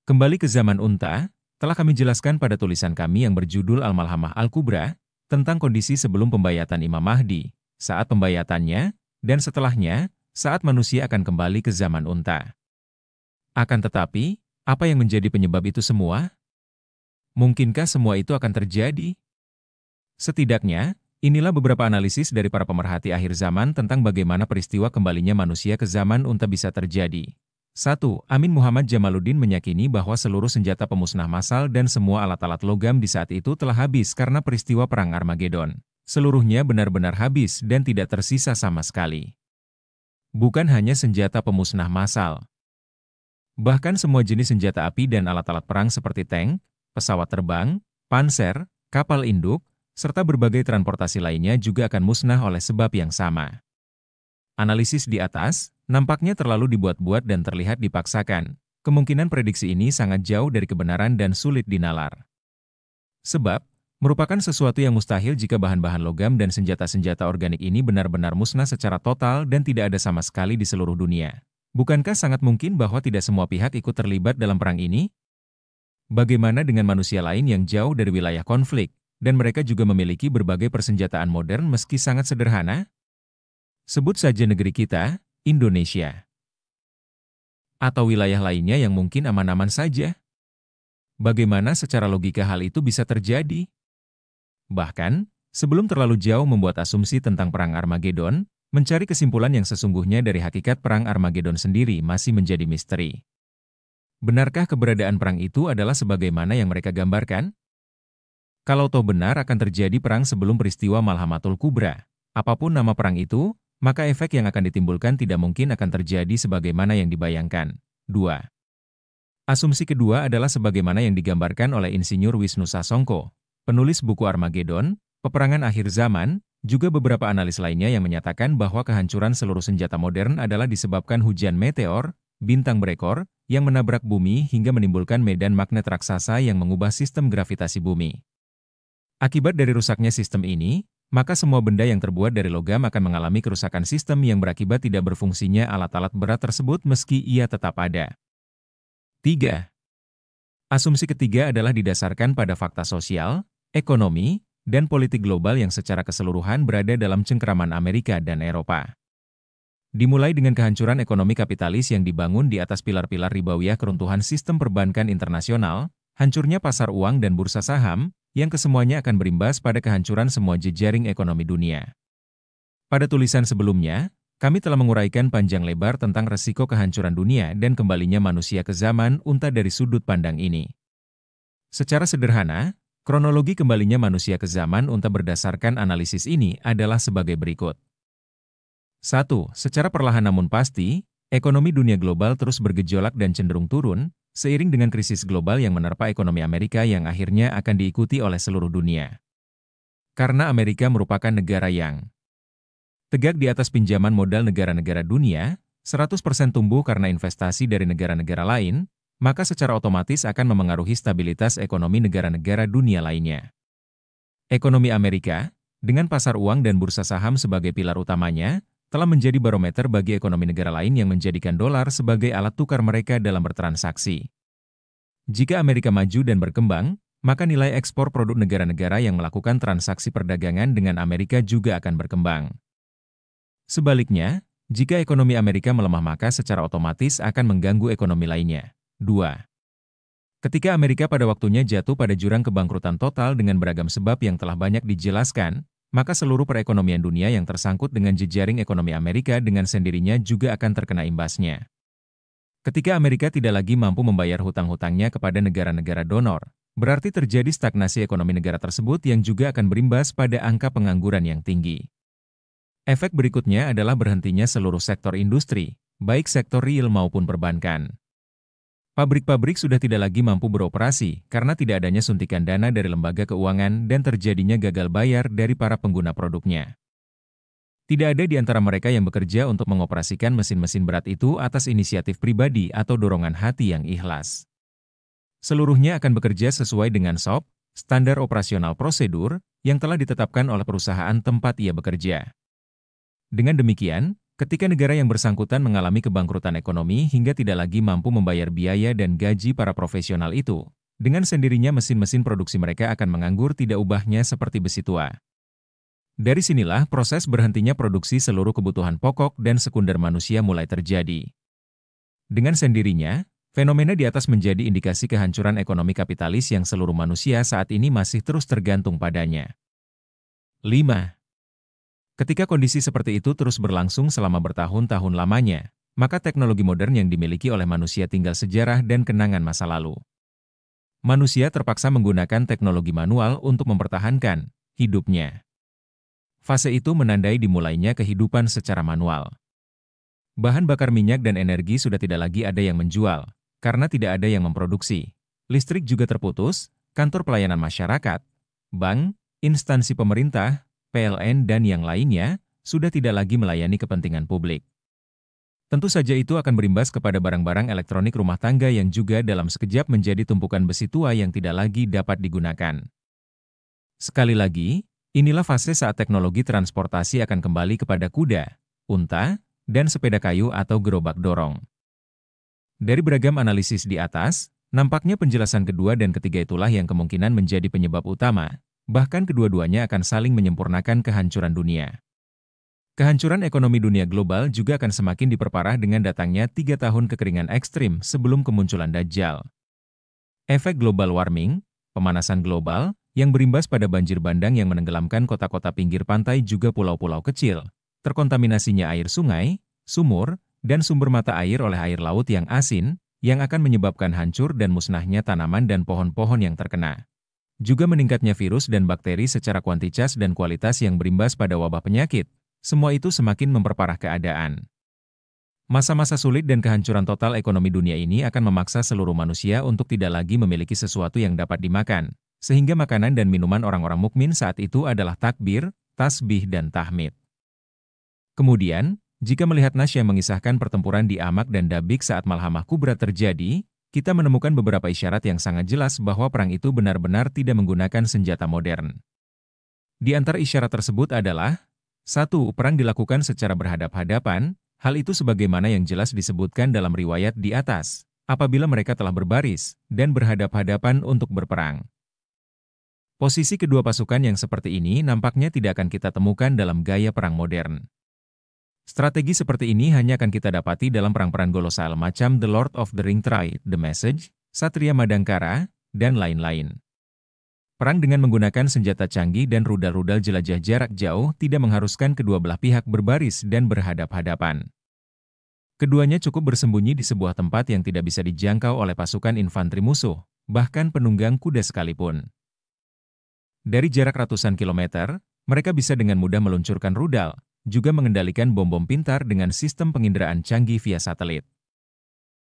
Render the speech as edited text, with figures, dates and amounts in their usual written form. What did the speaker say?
Kembali ke zaman unta, telah kami jelaskan pada tulisan kami yang berjudul Al-Malhamah Al-Kubra, tentang kondisi sebelum pembayatan Imam Mahdi, saat pembayatannya, dan setelahnya, saat manusia akan kembali ke zaman unta. Akan tetapi, apa yang menjadi penyebab itu semua? Mungkinkah semua itu akan terjadi? Setidaknya, inilah beberapa analisis dari para pemerhati akhir zaman tentang bagaimana peristiwa kembalinya manusia ke zaman unta bisa terjadi. 1. Amin Muhammad Jamaluddin meyakini bahwa seluruh senjata pemusnah massal dan semua alat-alat logam di saat itu telah habis karena peristiwa Perang Armageddon. Seluruhnya benar-benar habis dan tidak tersisa sama sekali. Bukan hanya senjata pemusnah massal. Bahkan semua jenis senjata api dan alat-alat perang seperti tank, pesawat terbang, panser, kapal induk, serta berbagai transportasi lainnya juga akan musnah oleh sebab yang sama. Analisis di atas nampaknya terlalu dibuat-buat dan terlihat dipaksakan. Kemungkinan prediksi ini sangat jauh dari kebenaran dan sulit dinalar. Sebab, merupakan sesuatu yang mustahil jika bahan-bahan logam dan senjata-senjata organik ini benar-benar musnah secara total dan tidak ada sama sekali di seluruh dunia. Bukankah sangat mungkin bahwa tidak semua pihak ikut terlibat dalam perang ini? Bagaimana dengan manusia lain yang jauh dari wilayah konflik, dan mereka juga memiliki berbagai persenjataan modern meski sangat sederhana? Sebut saja negeri kita, Indonesia. Atau wilayah lainnya yang mungkin aman-aman saja. Bagaimana secara logika hal itu bisa terjadi? Bahkan, sebelum terlalu jauh membuat asumsi tentang Perang Armageddon, mencari kesimpulan yang sesungguhnya dari hakikat Perang Armageddon sendiri masih menjadi misteri. Benarkah keberadaan perang itu adalah sebagaimana yang mereka gambarkan? Kalau toh benar akan terjadi perang sebelum peristiwa Malhamatul Kubra, apapun nama perang itu, maka efek yang akan ditimbulkan tidak mungkin akan terjadi sebagaimana yang dibayangkan. 2. Asumsi kedua adalah sebagaimana yang digambarkan oleh Insinyur Wisnu Sasongko, penulis buku Armageddon, Peperangan Akhir Zaman, juga beberapa analis lainnya yang menyatakan bahwa kehancuran seluruh senjata modern adalah disebabkan hujan meteor, bintang berekor, yang menabrak bumi hingga menimbulkan medan magnet raksasa yang mengubah sistem gravitasi bumi. Akibat dari rusaknya sistem ini, maka semua benda yang terbuat dari logam akan mengalami kerusakan sistem yang berakibat tidak berfungsinya alat-alat berat tersebut meski ia tetap ada. 3. Asumsi ketiga adalah didasarkan pada fakta sosial, ekonomi, dan politik global yang secara keseluruhan berada dalam cengkeraman Amerika dan Eropa. Dimulai dengan kehancuran ekonomi kapitalis yang dibangun di atas pilar-pilar ribawiyah keruntuhan sistem perbankan internasional, hancurnya pasar uang dan bursa saham, yang kesemuanya akan berimbas pada kehancuran semua jejaring ekonomi dunia. Pada tulisan sebelumnya, kami telah menguraikan panjang lebar tentang resiko kehancuran dunia dan kembalinya manusia ke zaman unta dari sudut pandang ini. Secara sederhana, kronologi kembalinya manusia ke zaman unta berdasarkan analisis ini adalah sebagai berikut. 1. Secara perlahan namun pasti, ekonomi dunia global terus bergejolak dan cenderung turun, seiring dengan krisis global yang menerpa ekonomi Amerika yang akhirnya akan diikuti oleh seluruh dunia. Karena Amerika merupakan negara yang tegak di atas pinjaman modal negara-negara dunia, 100% tumbuh karena investasi dari negara-negara lain, maka secara otomatis akan memengaruhi stabilitas ekonomi negara-negara dunia lainnya. Ekonomi Amerika, dengan pasar uang dan bursa saham sebagai pilar utamanya, telah menjadi barometer bagi ekonomi negara lain yang menjadikan dolar sebagai alat tukar mereka dalam bertransaksi. Jika Amerika maju dan berkembang, maka nilai ekspor produk negara-negara yang melakukan transaksi perdagangan dengan Amerika juga akan berkembang. Sebaliknya, jika ekonomi Amerika melemah maka secara otomatis akan mengganggu ekonomi lainnya. 2. Ketika Amerika pada waktunya jatuh pada jurang kebangkrutan total dengan beragam sebab yang telah banyak dijelaskan, maka seluruh perekonomian dunia yang tersangkut dengan jejaring ekonomi Amerika dengan sendirinya juga akan terkena imbasnya. Ketika Amerika tidak lagi mampu membayar hutang-hutangnya kepada negara-negara donor, berarti terjadi stagnasi ekonomi negara tersebut yang juga akan berimbas pada angka pengangguran yang tinggi. Efek berikutnya adalah berhentinya seluruh sektor industri, baik sektor real maupun perbankan. Pabrik-pabrik sudah tidak lagi mampu beroperasi karena tidak adanya suntikan dana dari lembaga keuangan dan terjadinya gagal bayar dari para pengguna produknya. Tidak ada di antara mereka yang bekerja untuk mengoperasikan mesin-mesin berat itu atas inisiatif pribadi atau dorongan hati yang ikhlas. Seluruhnya akan bekerja sesuai dengan SOP, standar operasional prosedur, yang telah ditetapkan oleh perusahaan tempat ia bekerja. Dengan demikian, Ketika negara yang bersangkutan mengalami kebangkrutan ekonomi hingga tidak lagi mampu membayar biaya dan gaji para profesional itu, dengan sendirinya mesin-mesin produksi mereka akan menganggur tidak ubahnya seperti besi tua. Dari sinilah proses berhentinya produksi seluruh kebutuhan pokok dan sekunder manusia mulai terjadi. Dengan sendirinya, fenomena di atas menjadi indikasi kehancuran ekonomi kapitalis yang seluruh manusia saat ini masih terus tergantung padanya. 5. Ketika kondisi seperti itu terus berlangsung selama bertahun-tahun lamanya, maka teknologi modern yang dimiliki oleh manusia tinggal sejarah dan kenangan masa lalu. Manusia terpaksa menggunakan teknologi manual untuk mempertahankan hidupnya. Fase itu menandai dimulainya kehidupan secara manual. Bahan bakar minyak dan energi sudah tidak lagi ada yang menjual, karena tidak ada yang memproduksi. Listrik juga terputus, kantor pelayanan masyarakat, bank, instansi pemerintah, PLN dan yang lainnya, sudah tidak lagi melayani kepentingan publik. Tentu saja itu akan berimbas kepada barang-barang elektronik rumah tangga yang juga dalam sekejap menjadi tumpukan besi tua yang tidak lagi dapat digunakan. Sekali lagi, inilah fase saat teknologi transportasi akan kembali kepada kuda, unta, dan sepeda kayu atau gerobak dorong. Dari beragam analisis di atas, nampaknya penjelasan kedua dan ketiga itulah yang kemungkinan menjadi penyebab utama. Bahkan kedua-duanya akan saling menyempurnakan kehancuran dunia. Kehancuran ekonomi dunia global juga akan semakin diperparah dengan datangnya 3 tahun kekeringan ekstrim sebelum kemunculan Dajjal. Efek global warming, pemanasan global, yang berimbas pada banjir bandang yang menenggelamkan kota-kota pinggir pantai juga pulau-pulau kecil, terkontaminasinya air sungai, sumur, dan sumber mata air oleh air laut yang asin, yang akan menyebabkan hancur dan musnahnya tanaman dan pohon-pohon yang terkena. Juga meningkatnya virus dan bakteri secara kuantitas dan kualitas yang berimbas pada wabah penyakit, semua itu semakin memperparah keadaan. Masa-masa sulit dan kehancuran total ekonomi dunia ini akan memaksa seluruh manusia untuk tidak lagi memiliki sesuatu yang dapat dimakan, sehingga makanan dan minuman orang-orang mukmin saat itu adalah takbir, tasbih dan tahmid. Kemudian, jika melihat Nas yang mengisahkan pertempuran di Amak dan Dabik saat Malhamah Kubra terjadi, kita menemukan beberapa isyarat yang sangat jelas bahwa perang itu benar-benar tidak menggunakan senjata modern. Di antara isyarat tersebut adalah 1. Perang dilakukan secara berhadap-hadapan, hal itu sebagaimana yang jelas disebutkan dalam riwayat di atas, apabila mereka telah berbaris dan berhadap-hadapan untuk berperang. Posisi kedua pasukan yang seperti ini nampaknya tidak akan kita temukan dalam gaya perang modern. Strategi seperti ini hanya akan kita dapati dalam perang-perang kolosal macam The Lord of the Ring Triad, The Message, Satria Madangkara, dan lain-lain. Perang dengan menggunakan senjata canggih dan rudal-rudal jelajah jarak jauh tidak mengharuskan kedua belah pihak berbaris dan berhadap-hadapan. Keduanya cukup bersembunyi di sebuah tempat yang tidak bisa dijangkau oleh pasukan infanteri musuh, bahkan penunggang kuda sekalipun. Dari jarak ratusan kilometer, mereka bisa dengan mudah meluncurkan rudal, juga mengendalikan bom-bom pintar dengan sistem penginderaan canggih via satelit.